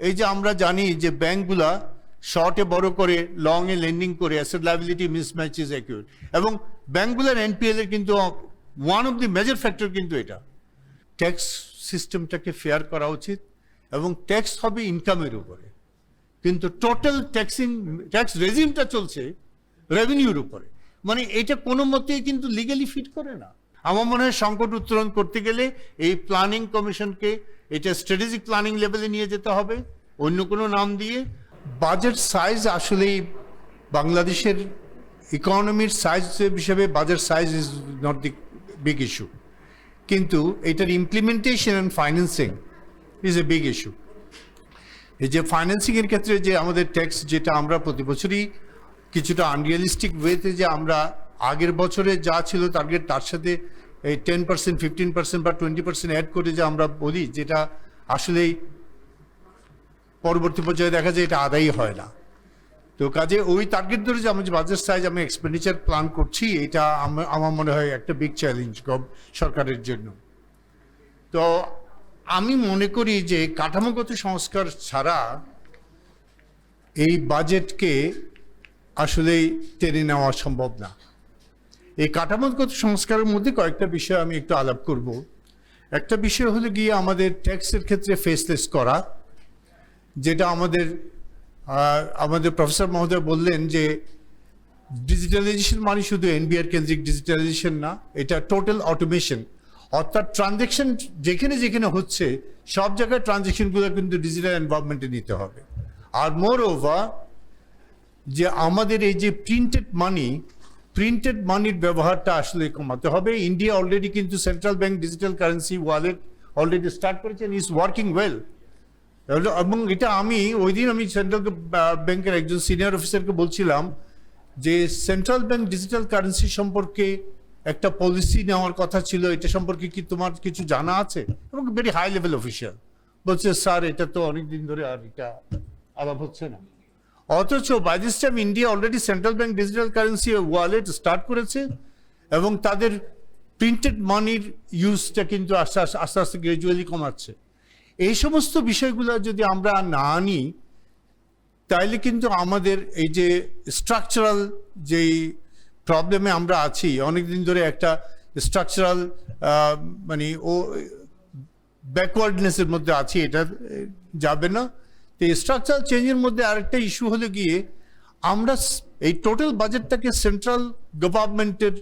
এই যে আমরা জানি যে ব্যাংকগুলা শর্টে বড় করে লং এ লেন্ডিং করে asset liability mismatch is acute, এবং ব্যাংকগুলোর এনপিএল এর কিন্তু one of the major factor কিন্তু এটা। ট্যাক্স সিস্টেমটাকে ফেয়ার করা উচিত, এবং ট্যাক্স হবে ইনকামের উপরে, কিন্তু টোটাল ট্যাক্স রেজিমটা চলছে রেভিনিউর উপরে। মানে এটা কোনো মতেই কিন্তু লিগালি ফিট করে না। আমার মনে হয় সংকট উত্তরণ করতে গেলে এই প্ল্যানিং কমিশনকে এটা স্ট্র্যাটেজিক প্ল্যানিং লেভেলে নিয়ে যেতে হবে, অন্য কোনো নাম দিয়ে। বাজেট সাইজ আসলেই বাংলাদেশের ইকোনমির সাইজ হিসেবে budget size is not the big issue, কিন্তু এটার implementation and financing is a big issue. এই যে ফাইন্যান্সিংয়ের ক্ষেত্রে যে আমাদের ট্যাক্স, যেটা আমরা প্রতি বছরই কিছুটা আনরিয়ালিস্টিক ওয়েতে যে আমরা আগের বছরে যা ছিল টার্গেট তার সাথে এই 10%, 15% বা 20% অ্যাড করে যে আমরা বলি, যেটা আসলেই পরবর্তী পর্যায়ে দেখা যায় এটা আদায়ই হয় না। তো কাজে ওই টার্গেট ধরে যে আমি যে বাজেট সাইজ আমি এক্সপেন্ডিচার প্ল্যান করছি, এটা আমার মনে হয় একটা বিগ চ্যালেঞ্জ সরকারের জন্য। তো আমি মনে করি যে কাঠামোগত সংস্কার ছাড়া এই বাজেটকে আসলেই টেনে নেওয়া সম্ভব না। এই কাঠামোগত সংস্কারের মধ্যে কয়েকটা বিষয় আমি একটু আলাপ করব। একটা বিষয় হলো গিয়ে আমাদের ট্যাক্সের ক্ষেত্রে ফেসলেস করা, যেটা আমাদের প্রফেসর মহোদয় বললেন যে ডিজিটালাইজেশন মানে শুধু এনবিআর কেন্দ্রিক ডিজিটালাইজেশন না, এটা টোটাল অটোমেশন, অর্থাৎ ট্রানজ্যাকশন যেখানে যেখানে হচ্ছে সব জায়গায় ট্রানজ্যাকশনগুলো কিন্তু ডিজিটাল এনভায়রনমেন্টে নিতে হবে। আর মোর ওভার যে আমাদের এই যে প্রিন্টেড মানির ব্যবহারটা আসলে কমাতে হবে। ইন্ডিয়া অলরেডি কিন্তু central bank digital currency wallet already start করেছেন, ইজ ওয়ার্কিং ওয়েল। এবং এটা ওই দিন আমি সেন্ট্রাল ব্যাংকের একজন সিনিয়র অফিসারকে বলছিলাম যে সেন্ট্রাল ব্যাংক ডিজিটাল কারেন্সি সম্পর্কে একটা পলিসি নেওয়ার কথা ছিল, এটা সম্পর্কে কি তোমার কিছু জানা আছে? এবং ভেরি হাই লেভেল অফিসিয়াল বলছে, স্যার এটা তো অনেকদিন ধরে আর এটা আলাপ হচ্ছে না। অথচ by this time India already central bank digital currency wallet start করেছে, এবং তাদের প্রিন্টেড মানির ইউজটা কিন্তু আস্তে আস্তে গ্রাজুয়ালি কমাচ্ছে। এই সমস্ত বিষয়গুলো যদি আমরা না আনি, তাইলে কিন্তু আমাদের এই যে স্ট্রাকচারাল যেই প্রবলেমে আমরা আছি অনেকদিন ধরে, একটা স্ট্রাকচারাল মানে ব্যাকওয়ার্ডনেসের মধ্যে আছি, এটা যাবে না। তো এই স্ট্রাকচারাল চেঞ্জের মধ্যে আরেকটা ইস্যু হলো গিয়ে আমরা এই টোটাল বাজেটটাকে সেন্ট্রাল গভর্নমেন্টের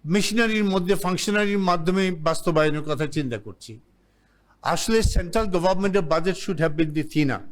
মেশিনারির মধ্যে ফাংশনারির মাধ্যমে বাস্তবায়নের কথা চিন্তা করছি। আসলে সেন্ট্রাল গভর্নমেন্টের budget should have been the thinner.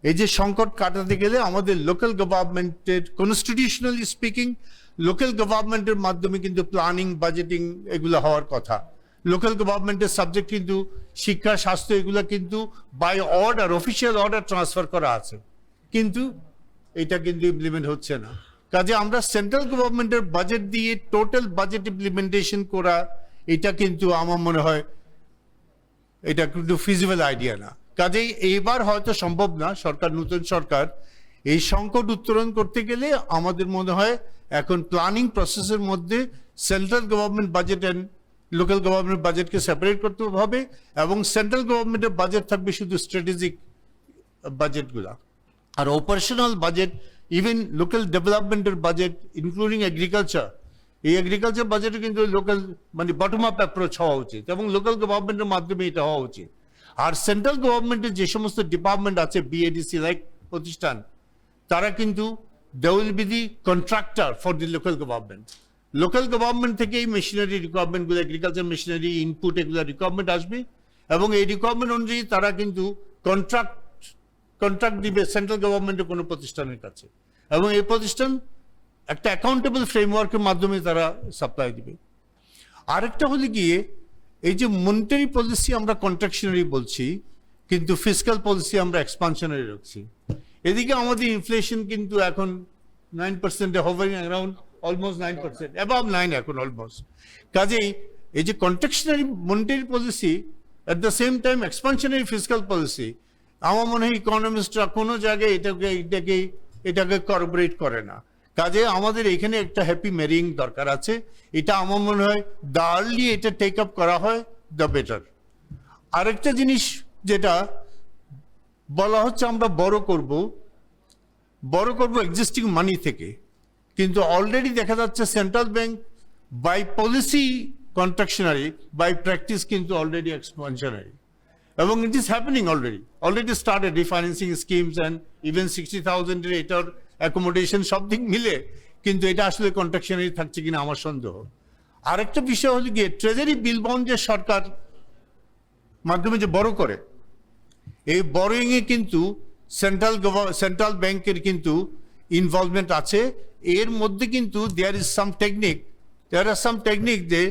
এই যে সংকট কাটাতে গেলে আমাদের লোকাল গভর্নমেন্টের, কনস্টিটিউশনালি স্পিকিং, লোকাল গভর্নমেন্টের মাধ্যমে কিন্তু প্ল্যানিং, বাজেটিং এগুলো হওয়ার কথা। লোকাল গভর্নমেন্টের সাবজেক্ট কিন্তু শিক্ষা, স্বাস্থ্য এগুলো কিন্তু by order, official order transfer করা আছে, কিন্তু এটা কিন্তু ইমপ্লিমেন্ট হচ্ছে না। কাজে আমরা সেন্ট্রাল গভর্নমেন্টের বাজেট দিয়ে টোটাল বাজেট ইমপ্লিমেন্টেশন করা, এটা কিন্তু আমার মনে হয় এটা কিন্তু ফিজিবল আইডিয়া না। কাজেই এইবার হয়তো সম্ভব না। নতুন সরকার এই সংকট উত্তরণ করতে গেলে আমাদের মনে হয় এখন প্ল্যানিং প্রসেসের মধ্যে central government budget and local government বাজেটকে সেপারেট করতে হবে, এবং সেন্ট্রাল গভর্নমেন্টের বাজেট থাকবে শুধু স্ট্র্যাটেজিক বাজেটগুলা, আর অপারেশনাল বাজেট, ইভেন লোকাল ডেভেলপমেন্টের বাজেট ইনক্লুডিং এগ্রিকালচার, এই এগ্রিকালচার বাজেটে কিন্তু লোকাল মানে বটম আপ অ্যাপ্রোচ হওয়া উচিত, এবং লোকাল গভর্নমেন্টের মাধ্যমে এটা হওয়া উচিত। আর সেন্ট্রাল গভর্নমেন্টের যে সমস্ত ডিপার্টমেন্ট আছে, বিএডিসি লাইক প্রতিষ্ঠান, তারা কিন্তু they will be the contractor for the local government. Local government থেকে এই মেশিনারি রিকোয়ারমেন্টগুলো, এগ্রিকালচার মেশিনারি ইনপুট, এগুলো রিকোয়ারমেন্ট আসবে, এবং এই রিকোয়ারমেন্ট অনুযায়ী তারা কিন্তু কন্ট্রাক্ট দিবে সেন্ট্রাল গভর্নমেন্টের কোনো প্রতিষ্ঠানের কাছে, এবং এই প্রতিষ্ঠান একটা অ্যাকাউন্টেবল ফ্রেমওয়ার্কের মাধ্যমে তারা সাপ্লাই দিবে। আরেকটা হলে গিয়ে এই যে মনিটারি পলিসি আমরা কন্ট্রাকশনারি বলছি, কিন্তু ফিসক্যাল পলিসি আমরা এক্সপানশনারি রাখছি। এদিকে আমাদের ইনফ্লেশন কিন্তু এখন 9%, hovering around almost 9%, above 9 এখন অলমোস্ট। কাজেই এই যে contractionary monetary policy at the same time expansionary fiscal policy, আমার মনে হয় ইকোনমিস্টরা কোনো জায়গায় এটাকে কর্পোরেট করে না। কাজে আমাদের এখানে একটা হ্যাপি ম্যারিং দরকার আছে। এটা আমার মনে হয় দ্য আর্লি এটা টেক আপ করা হয় দ্য বেটার। আরেকটা জিনিস যেটা বলা হচ্ছে আমরা বড় করব এক্সিস্টিং মানি থেকে, কিন্তু অলরেডি দেখা যাচ্ছে central bank by policy contractionary, by practice কিন্তু অলরেডি এক্সপানশনারি, এবং it is happening already started refinancing schemes and even 60,000 এটার অ্যাকোমোডেশন সব দিক মিলে, কিন্তু এটা আসলে কন্ট্রাকশনারি থাকছে কিনা আমার সন্দেহ। আরেকটা বিষয় হলো গিয়ে ট্রেজারি বিল বন্ড যে সরকার মাধ্যমে যে বড় করে, এই বড়োইং এ কিন্তু সেন্ট্রাল ব্যাংকের কিন্তু ইনভলভমেন্ট আছে। এর মধ্যে কিন্তু দেয়ার আর সাম টেকনিক যে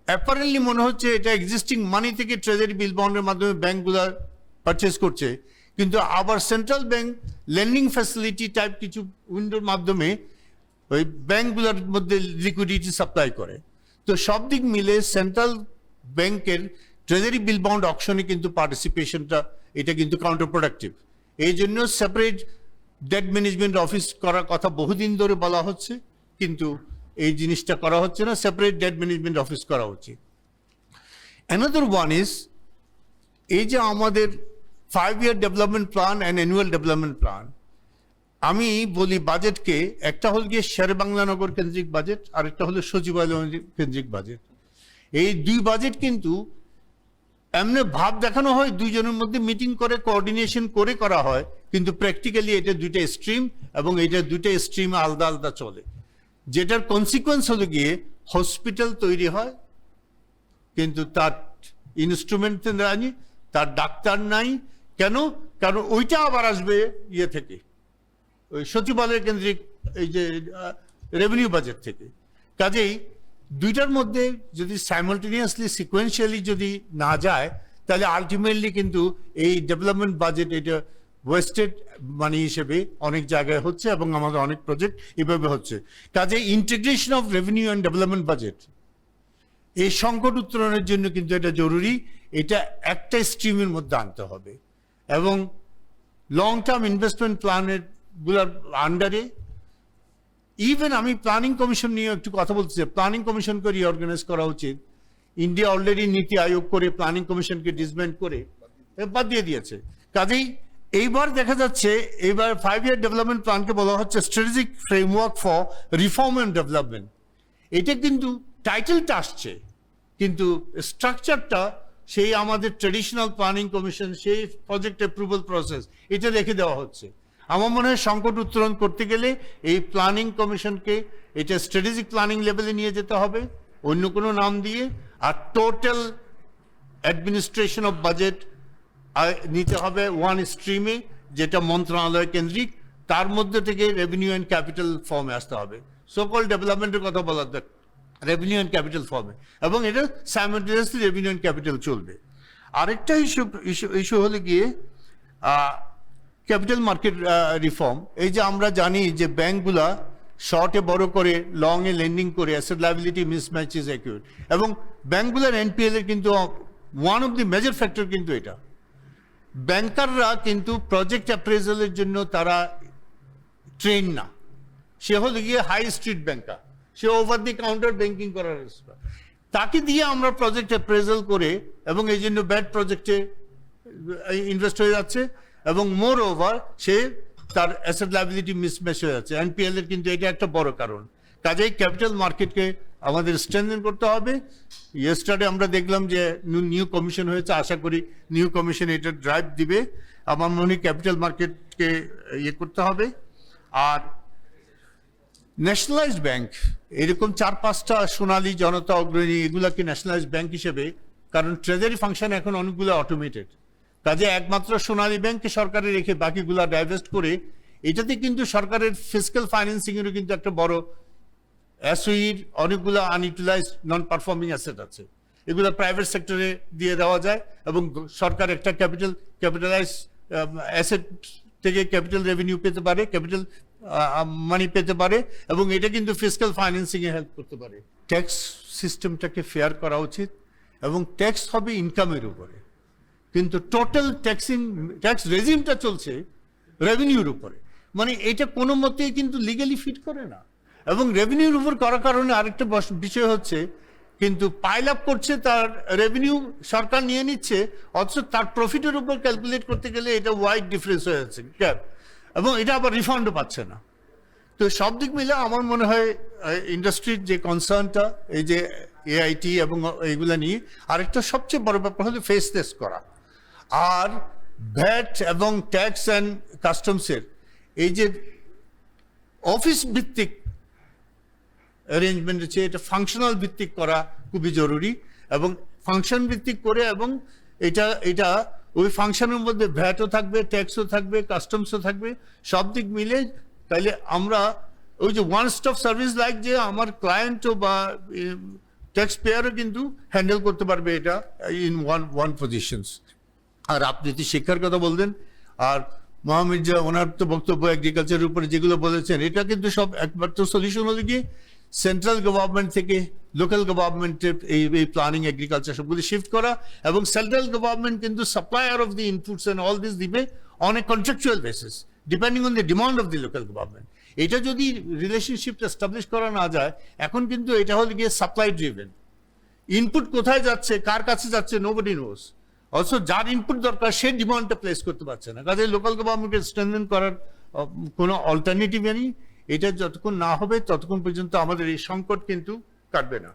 অ্যাপারেন্টলি মনে হচ্ছে এটা এক্সিস্টিং মানি থেকে ট্রেজারি বিল বন্ডের মাধ্যমে ব্যাংকগুলো পারচেস করছে, কিন্তু আবার central bank lending facility type কিছু উইন্ডোর মাধ্যমে ওই ব্যাংকগুলোর মধ্যে লিকুইডিটি সাপ্লাই করে। তো সব দিক মিলে সেন্ট্রাল ব্যাংকের ট্রেজারি বিল বন্ড অকশনে কিন্তু পার্টিসিপেশনটা এটা কিন্তু কাউন্টার প্রোডাক্টিভ। এই জন্য সেপারেট ডেট ম্যানেজমেন্ট অফিস করার কথা বহুদিন ধরে বলা হচ্ছে, কিন্তু এই জিনিসটা করা হচ্ছে না। সেপারেট ডেট ম্যানেজমেন্ট অফিস করা উচিত। অ্যানাদার ওয়ান ইজ এই যে আমাদের 5-year development plan and annual development plan, আমি বলি বাজেটকে একটা হল গিয়ে শেরে বাংলা নগর কেন্দ্রিক বাজেট, আরেকটা হলো সচিবালয় কেন্দ্রিক বাজেট। এই দুই বাজেট কিন্তু এমনি ভাব দেখানো হয়, দুইজনের মধ্যে মিটিং করে কোঅর্ডিনেশন করে করা হয়, কিন্তু প্র্যাকটিক্যালি এটা দুইটা স্ট্রিম, এবং এটা দুইটা স্ট্রিম আলাদা আলাদা চলে, যেটার কনসিকুয়েন্স হলো গিয়ে হসপিটাল তৈরি হয় কিন্তু তার ইনস্ট্রুমেন্ট নাই, তার ডাক্তার নাই। কেন? কারণ ওইটা আবার আসবে ইয়ে থেকে, ওই সচিবালয় কেন্দ্রিক এই যে রেভিনিউ বাজেট থেকে। কাজেই দুইটার মধ্যে যদি সাইমালটেনিয়াসলি সিকোয়েন্সিয়ালি যদি না যায়, তাহলে আলটিমেটলি কিন্তু এই ডেভেলপমেন্ট বাজেট এটা ওয়েস্টেড মানি হিসেবে অনেক জায়গায় হচ্ছে, এবং আমাদের অনেক প্রজেক্ট এভাবে হচ্ছে। কাজে integration of revenue and development budget এই সংকট উত্তরণের জন্য কিন্তু এটা জরুরি। এটা একটা স্ট্রিমের মধ্যে আনতে হবে, এবং লং টার্ম ইনভেস্টমেন্ট প্ল্যানের গুলার আন্ডারে ইভেন আমি প্ল্যানিং কমিশন নিয়ে একটু কথা বলতে চাই। প্ল্যানিং কমিশনকে রিঅর্গানাইজ করা উচিত। ইন্ডিয়া অলরেডি নীতি আয়োগ করে প্ল্যানিং কমিশনকে ডিসব্যান্ড করে বাদ দিয়ে দিয়েছে। কাজেই এইবার দেখা যাচ্ছে এইবার 5-year ডেভেলপমেন্ট প্ল্যানকে বলা হচ্ছে strategic framework for reform and development. এটা কিন্তু টাইটেলটা আসছে, কিন্তু স্ট্রাকচারটা সেই আমাদের ট্রেডিশনাল প্ল্যানিং কমিশন, সেই প্রজেক্ট অ্যাপ্রুভাল প্রসেস, এটা রেখে দেওয়া হচ্ছে। আমার মনে হয় সংকট উত্তরণ করতে গেলে এই প্ল্যানিং কমিশনকে এটা স্ট্র্যাটেজিক প্ল্যানিং লেভেলে নিয়ে যেতে হবে অন্য কোনো নাম দিয়ে, আর টোটাল অ্যাডমিনিস্ট্রেশন অফ বাজেট নিতে হবে ওয়ান স্ট্রিমে, যেটা মন্ত্রণালয় কেন্দ্রিক, তার মধ্যে থেকে রেভিনিউ অ্যান্ড ক্যাপিটাল ফর্মে আসতে হবে। সকল ডেভেলপমেন্টের কথা বলার রেভিনিউ অ্যান্ড ক্যাপিটাল ফর্মে, এবং এটা সাইমালটেনিয়াসলি রেভিনিউ অ্যান্ড ক্যাপিটাল চলবে। আরেকটা ইস্যু হলে গিয়ে ক্যাপিটাল মার্কেট রিফর্ম। এই যে আমরা জানি যে ব্যাংকগুলা শর্টে বড় করে, লং এ লেন্ডিং করে, asset liability mismatch is acute, এবং ব্যাংকগুলোর এনপিএল এর কিন্তু one of the major factor কিন্তু এটা। ব্যাংকাররা কিন্তু প্রজেক্ট অ্যাপ্রেজালের জন্য তারা ট্রেন না, সে হলো গিয়ে হাই স্ট্রিট ব্যাংকার, সে ওভার দি কাউন্টার ব্যাংকিং করার, তাকে দিয়ে আমরা প্রজেক্ট অ্যাপ্রেজাল করে, এবং এই জন্য ব্যাড প্রজেক্টে ইনভেস্ট হয়ে যাচ্ছে, এবং মোর ওভার সে তার অ্যাসেট লায়াবিলিটি মিসম্যাচ হয়ে যাচ্ছে। এনপিএল এর কিন্তু এটা একটা বড় কারণ। কাজেই ক্যাপিটাল মার্কেটকে আমাদের স্ট্রেনথেন করতে হবে। ইয়েস্টারডে আমরা দেখলাম যে নিউ কমিশন হয়েছে, আশা করি নিউ কমিশন এটা ড্রাইভ দিবে। আমার মনে হয় ক্যাপিটাল মার্কেটকে ইয়ে করতে হবে। আর ন্যাশনালাইজড ব্যাংক, এরকম 4-5টা সোনালী, জনতা, অগ্রণী, এগুলাকে ন্যাশনালাইজড ব্যাংক হিসেবে, কারণ ট্রেজারি ফাংশন এখন অনেকগুলো অটোমেটেড, কাজে একমাত্র সোনালী ব্যাংককে সরকারে রেখে বাকিগুলা ডাইভেস্ট করে, এটাতে কিন্তু সরকারের ফিসক্যাল ফাইন্যান্সিং এরও কিন্তু একটা বড় এসওইর অনেকগুলো আনইউটিলাইজ নন পারফর্মিং অ্যাসেট আছে, এগুলো প্রাইভেট সেক্টরে দিয়ে দেওয়া যায়, এবং সরকার একটা ক্যাপিটালাইজ অ্যাসেট থেকে ক্যাপিটাল রেভিনিউ পেতে পারে, ক্যাপিটাল মানি পেতে পারে, এবং এটা কিন্তু ফিসক্যাল ফাইন্যান্সিং এ হেল্প করতে পারে। ট্যাক্স সিস্টেমটাকে ফেয়ার করা উচিত, এবং ট্যাক্স হবে ইনকামের উপরে, কিন্তু টোটাল ট্যাক্স রেজিমটা চলছে রেভিনিউর উপরে। মানে এটা কোনো মতেই কিন্তু লিগালি ফিট করে না। এবং রেভিনিউর উপর করার কারণে আরেকটা বিষয় হচ্ছে, কিন্তু পাইল আপ করছে, তার রেভিনিউ সরকার নিয়ে নিচ্ছে, অথচ তার প্রফিটের উপর ক্যালকুলেট করতে গেলে এটা ওয়াইড ডিফারেন্স হয়ে যাচ্ছে গ্যাপ, এবং এটা আবার রিফান্ডও পাচ্ছে না। তো সব দিক মিলে আমার মনে হয় ইন্ডাস্ট্রির যে কনসার্নটা, এই যে এআইটি এবং এইগুলা নিয়ে, আরেকটা সবচেয়ে বড় ব্যাপার হলো ফেসলেস করা। আর ভ্যাট এবং ট্যাক্স অ্যান্ড কাস্টমসের এই যে অফিস ভিত্তিক অ্যারেঞ্জমেন্ট আছে, এটা ফাংশনাল ভিত্তিক করা খুবই জরুরি, এবং ফাংশন ভিত্তিক করে, এবং এটা ওই ফাংশনের মধ্যে ভ্যাটও থাকবে, ট্যাক্সও থাকবে, কাস্টমসও থাকবে, সব দিক মিলে। তাইলে আমরা ওই যে ওয়ান স্টপ সার্ভিস লাইক, যে আমার ক্লায়েন্টও বা ট্যাক্স পেয়ারও কিন্তু হ্যান্ডেল করতে পারবে এটা ইন ওয়ান পজিশনস। আর আপনি তো শিক্ষার কথা বললেন, আর মোহাম্মদ যা ওনার তো বক্তব্য এগ্রিকালচারের উপরে যেগুলো বলেছেন, এটা কিন্তু সব একমাত্র সলিউশন হলো কি সেন্ট্রাল গভর্নমেন্ট থেকে লোকাল গভর্নমেন্টের এই প্ল্যানিং এগ্রিকালচার সবগুলো শিফট করা, এবং সেন্ট্রাল গভর্নমেন্ট কিন্তু supplier of the inputs and all this দিবে on a contractual basis depending on the demand of the local government. এটা যদি রিলেশনশিপটা এস্টাবলিশ করা না যায়, এখন কিন্তু এটা হলো গিয়ে সাপ্লাই ড্রিভেন। ইনপুট কোথায় যাচ্ছে, কার কাছে যাচ্ছে, নোবডি নোজ। অলসো যার ইনপুট দরকার সে ডিমান্ডটা প্লেস করতে পারছে না, কাজে লোকাল গভর্নমেন্টকে স্ট্রেনথেন করার কোনো অল্টারনেটিভ নেই। এটা যতক্ষণ না হবে ততক্ষণ পর্যন্ত আমাদের এই সংকট কিন্তু কাটবে না।